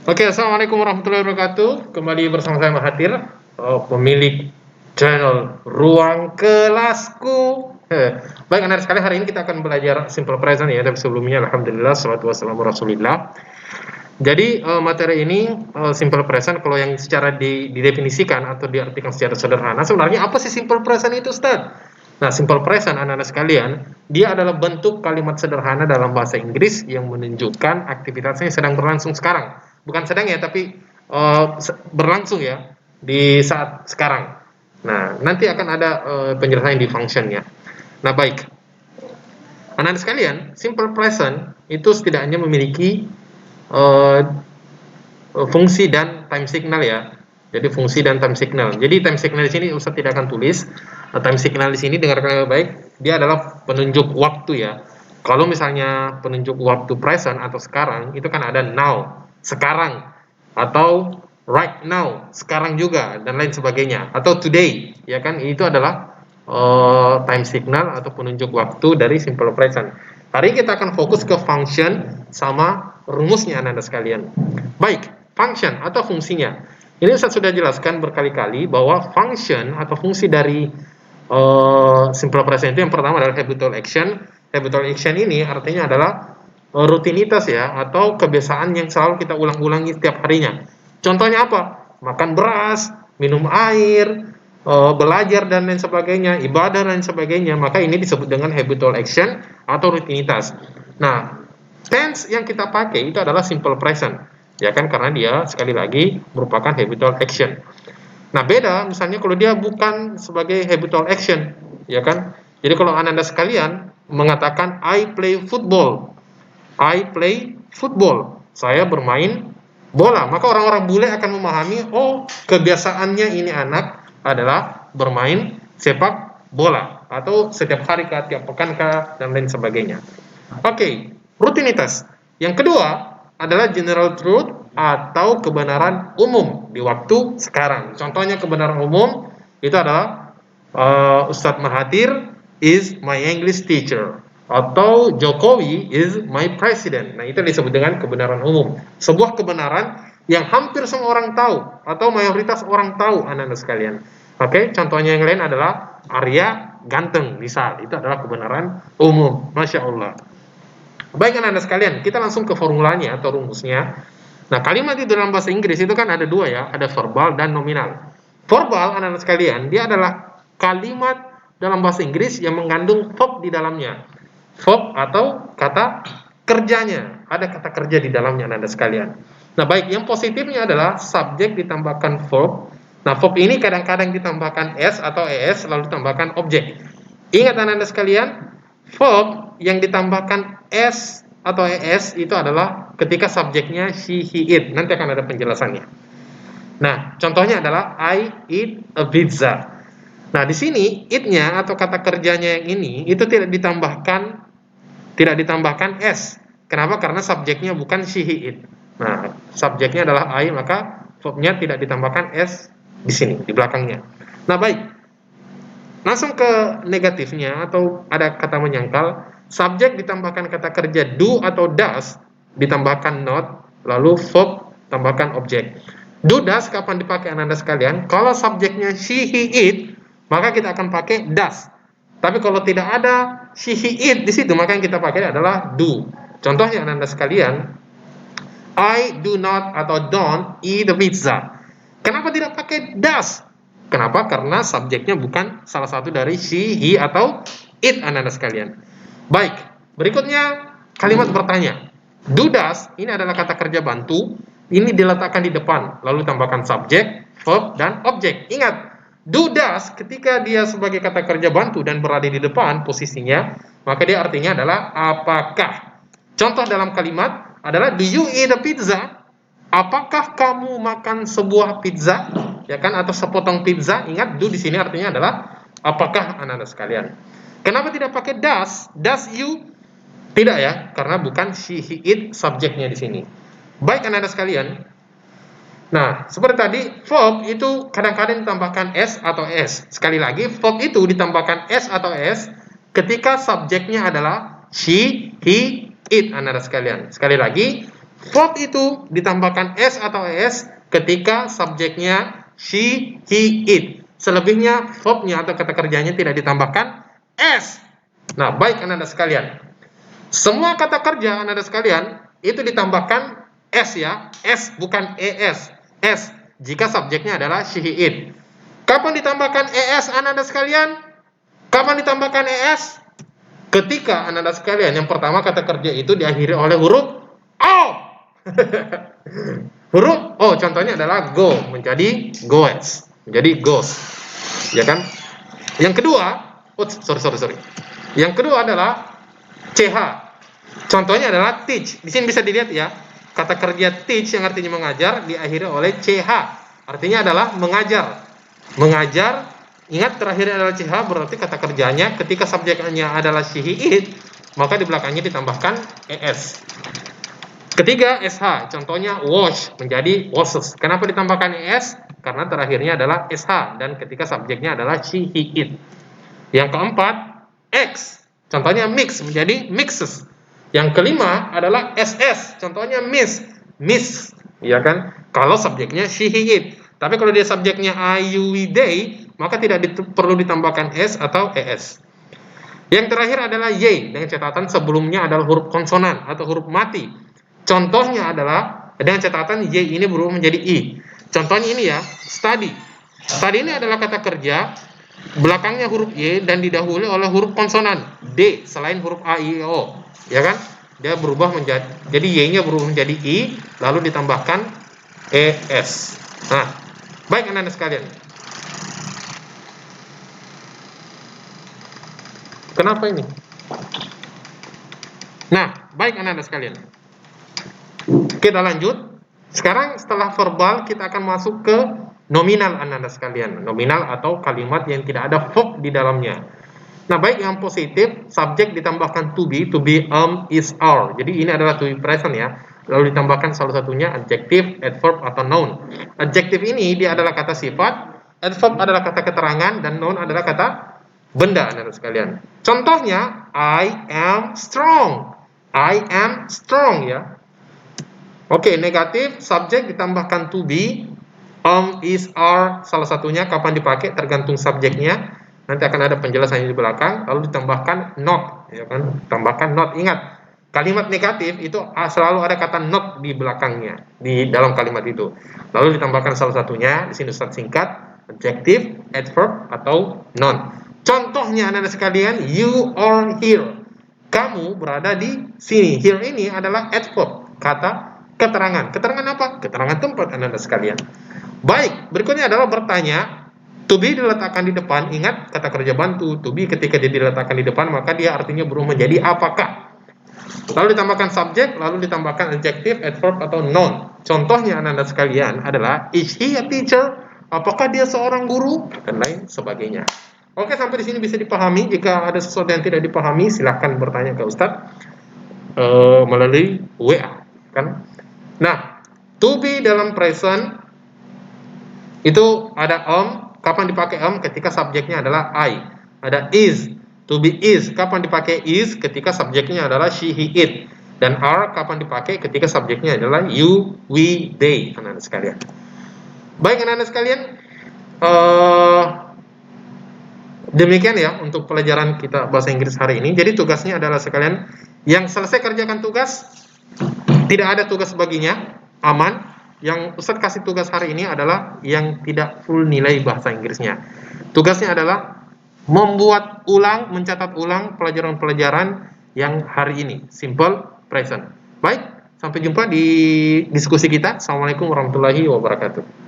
Oke, assalamualaikum warahmatullahi wabarakatuh. Kembali bersama saya Mahathir, pemilik channel Ruang Kelasku. Baik, anak sekalian, hari ini kita akan belajar simple present ya. Tapi sebelumnya, alhamdulillah, salatu wassalamu rasulillah. Jadi materi ini simple present kalau yang secara didefinisikan atau diartikan secara sederhana, sebenarnya apa sih simple present itu, Ustaz? Nah, simple present anak-anak sekalian, dia adalah bentuk kalimat sederhana dalam bahasa Inggris yang menunjukkan aktivitasnya sedang berlangsung sekarang. Bukan sedang ya, tapi berlangsung ya di saat sekarang. Nah, nanti akan ada penjelasan di functionnya. Nah, baik. Anak-anak sekalian, simple present itu setidaknya memiliki uh, fungsi dan time signal ya. Jadi fungsi dan time signal. Jadi time signal di sini Ustaz tidak akan tulis. Time signal di sini dengarkan baik, dia adalah penunjuk waktu ya. Kalau misalnya penunjuk waktu present atau sekarang, itu kan ada now, sekarang, atau right now, sekarang juga, dan lain sebagainya. Atau today, ya kan, itu adalah time signal atau penunjuk waktu dari simple present. Hari ini kita akan fokus ke function sama rumusnya anak-anak sekalian. Baik, function atau fungsinya. Ini saya sudah jelaskan berkali-kali bahwa function atau fungsi dari simple present itu yang pertama adalah habitual action. Habitual action ini artinya adalah rutinitas ya, atau kebiasaan yang selalu kita ulang-ulangi setiap harinya. Contohnya apa? Makan beras, minum air, belajar dan lain sebagainya, ibadah dan lain sebagainya. Maka ini disebut dengan habitual action atau rutinitas. Nah, tense yang kita pakai itu adalah simple present. Ya kan, karena dia sekali lagi merupakan habitual action. Nah, beda misalnya kalau dia bukan sebagai habitual action, ya kan? Jadi kalau Anda sekalian mengatakan I play football. I play football. Saya bermain bola. Maka orang-orang bule akan memahami, oh, kebiasaannya ini anak adalah bermain sepak bola atau setiap hari kah, tiap pekan kah, dan lain sebagainya. Oke, rutinitas. Yang kedua adalah general truth atau kebenaran umum di waktu sekarang. Contohnya kebenaran umum itu adalah Ustadz Mahathir is my English teacher atau Jokowi is my president. Nah, itu disebut dengan kebenaran umum. Sebuah kebenaran yang hampir semua orang tahu atau mayoritas orang tahu, anak-anak sekalian. Oke, contohnya yang lain adalah Arya ganteng, misal. Itu adalah kebenaran umum. Masya Allah. Baik anak-anak sekalian, kita langsung ke formulanya atau rumusnya. Nah, kalimat itu dalam bahasa Inggris itu kan ada dua ya, ada verbal dan nominal. Verbal, anak-anak sekalian, dia adalah kalimat dalam bahasa Inggris yang mengandung verb di dalamnya. Verb atau kata kerjanya, ada kata kerja di dalamnya anak-anak sekalian. Nah, baik, yang positifnya adalah subjek ditambahkan verb. Nah, verb ini kadang-kadang ditambahkan s atau es lalu ditambahkan objek. Ingat anak-anak sekalian, verb yang ditambahkan s atau es itu adalah ketika subjeknya she, he, it. Nanti akan ada penjelasannya. Nah, contohnya adalah I eat a pizza. Nah, di sini it-nya atau kata kerjanya yang ini itu tidak ditambahkan s. Kenapa? Karena subjeknya bukan she, he, it. Nah, subjeknya adalah I, maka verb-nya tidak ditambahkan s di sini, di belakangnya. Nah, baik. Langsung ke negatifnya atau ada kata menyangkal. Subjek ditambahkan kata kerja do atau does, ditambahkan not, lalu verb tambahkan objek. Do does kapan dipakai anak-anak sekalian? Kalau subjeknya she, he, it, maka kita akan pakai does. Tapi kalau tidak ada she, he, it di situ, maka yang kita pakai adalah do. Contohnya anak-anak sekalian, I do not atau don't eat the pizza. Kenapa tidak pakai does? Kenapa? Karena subjeknya bukan salah satu dari she, he, atau it, anak-anak sekalian. Baik, berikutnya kalimat bertanya. Do does, ini adalah kata kerja bantu. Ini diletakkan di depan, lalu tambahkan subjek, verb, dan objek. Ingat, do does ketika dia sebagai kata kerja bantu dan berada di depan posisinya, maka dia artinya adalah apakah. Contoh dalam kalimat adalah do you eat a pizza? Apakah kamu makan sebuah pizza? Ya kan, atau sepotong pizza? Ingat, do di sini artinya adalah apakah, anak-anak sekalian. Kenapa tidak pakai does? Does you? Tidak ya, karena bukan she, he, it subjeknya di sini. Baik anak-anak sekalian. Nah, seperti tadi, verb itu kadang-kadang ditambahkan s atau s. Sekali lagi, verb itu ditambahkan s atau s ketika subjeknya adalah she, he, it, anak-anak sekalian. Sekali lagi, Verb itu ditambahkan s atau es ketika subjeknya she, he, it. Selebihnya verbnya atau kata kerjanya tidak ditambahkan s. Nah, baik anak-anak sekalian. Semua kata kerja anak-anak sekalian itu ditambahkan s ya, s bukan es. S jika subjeknya adalah she, he, it. Kapan ditambahkan es anak-anak sekalian? Kapan ditambahkan es? Ketika anak-anak sekalian yang pertama kata kerja itu diakhiri oleh huruf o. Huruf o contohnya adalah go menjadi goes, menjadi goes. Ya kan? Yang kedua, sorry. Yang kedua adalah ch. Contohnya adalah teach. Di sini bisa dilihat ya. Kata kerja teach yang artinya mengajar diakhiri oleh ch. Artinya adalah mengajar. Mengajar, ingat terakhir adalah ch, berarti kata kerjanya ketika subjeknya adalah she, he, it, maka di belakangnya ditambahkan es. Ketiga, sh, contohnya wash menjadi washes. Kenapa ditambahkan es? Karena terakhirnya adalah sh dan ketika subjeknya adalah she, he, it. Yang keempat, x, contohnya mix menjadi mixes. Yang kelima adalah ss, contohnya miss, ya kan? Kalau subjeknya she, he, it. Tapi kalau dia subjeknya I, you, we, they, maka tidak perlu ditambahkan s atau es. Yang terakhir adalah y, dengan catatan sebelumnya adalah huruf konsonan atau huruf mati. Contohnya adalah dengan catatan y ini berubah menjadi i. Contohnya ini ya, study. Study ini adalah kata kerja, belakangnya huruf y dan didahului oleh huruf konsonan d selain huruf a, i, o. Ya kan? Dia berubah menjadi, jadi y-nya berubah menjadi i, lalu ditambahkan es. Nah, baik anak-anak sekalian. Kenapa ini? Nah, baik anak-anak sekalian. Kita lanjut. Sekarang setelah verbal kita akan masuk ke nominal anak-anak sekalian. Nominal atau kalimat yang tidak ada verb di dalamnya. Nah, baik yang positif, subjek ditambahkan to be, is, are. Jadi ini adalah to be present ya. Lalu ditambahkan salah satunya adjective, adverb atau noun. Adjective ini dia adalah kata sifat, adverb adalah kata keterangan, dan noun adalah kata benda anak-anak sekalian. Contohnya, I am strong. I am strong ya. Oke, negatif, subjek ditambahkan to be, is, are, salah satunya kapan dipakai tergantung subjeknya. Nanti akan ada penjelasannya di belakang. Lalu ditambahkan not, ya kan? Tambahkan not. Ingat, kalimat negatif itu selalu ada kata not di belakangnya di dalam kalimat itu. Lalu ditambahkan salah satunya di sini Ustaz singkat, adjective, adverb atau noun. Contohnya anak-anak sekalian, you are here. Kamu berada di sini. Here ini adalah adverb, kata keterangan. Keterangan apa? Keterangan tempat anak-anak sekalian. Baik, berikutnya adalah bertanya. To be diletakkan di depan, ingat kata kerja bantu. To be ketika dia diletakkan di depan, maka dia artinya berubah menjadi apakah. Lalu ditambahkan subjek, lalu ditambahkan adjective, adverb atau noun. Contohnya anak-anak sekalian adalah, is he a teacher? Apakah dia seorang guru? Dan lain sebagainya. Oke, sampai di sini bisa dipahami. Jika ada sesuatu yang tidak dipahami, silahkan bertanya ke Ustadz melalui WA. Kan? Nah, to be dalam present itu ada kapan dipakai ketika subjeknya adalah I. Ada is, to be is, kapan dipakai is ketika subjeknya adalah she, he, it. Dan are kapan dipakai ketika subjeknya adalah you, we, they, anak-anak sekalian. Baik anak-anak sekalian, demikian ya untuk pelajaran kita bahasa Inggris hari ini. Jadi tugasnya adalah sekalian yang selesai kerjakan tugas, tidak ada tugas baginya, aman. Yang Ustadz kasih tugas hari ini adalah yang tidak full nilai bahasa Inggrisnya. Tugasnya adalah membuat ulang, mencatat ulang pelajaran-pelajaran yang hari ini. Simple present. Baik, sampai jumpa di diskusi kita. Assalamualaikum warahmatullahi wabarakatuh.